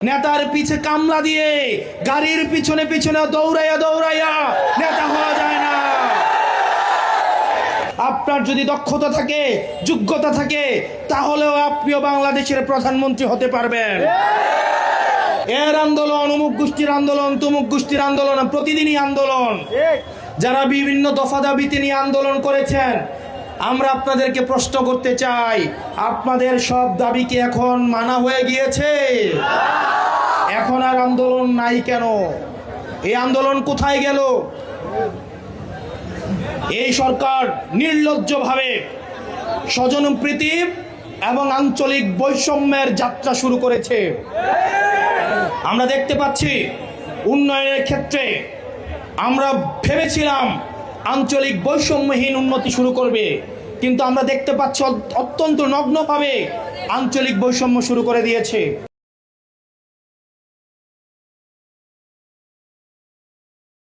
নেতার পিছে কামলা দিয়ে গাড়ির পিছনে পিছনে দৌড়াইয়া দৌড়াইয়া নেতা হওয়া যায় না। আপনার যদি দক্ষতা থাকে, যোগ্যতা থাকে, তাহলেও আপনিও বাংলাদেশের প্রধানমন্ত্রী হতে পারবেন। এর আন্দোলন, অমুক গোষ্ঠীর আন্দোলন, তমুক গোষ্ঠীর আন্দোলন, প্রতিদিনই আন্দোলন। যারা বিভিন্ন দফা দাবিতে নিয়ে আন্দোলন করেছেন, আমরা আপনাদেরকে প্রশ্ন করতে চাই, আপনাদের সব দাবি কি এখন মানা হয়ে গিয়েছে? এখন আর আন্দোলন নাই কেন? এই আন্দোলন কোথায় গেল? এই সরকার নির্লজ্জভাবে স্বজনপ্রীতি এবং আঞ্চলিক বৈষম্যের যাত্রা শুরু করেছে। আমরা দেখতে পাচ্ছি উন্নয়নের ক্ষেত্রে আমরা ভেবেছিলাম আঞ্চলিক বৈষম্যহীন উন্নতি শুরু করবে, কিন্তু আমরা দেখতে পাচ্ছি অত্যন্ত নগ্নভাবে আঞ্চলিক বৈষম্য শুরু করে দিয়েছে।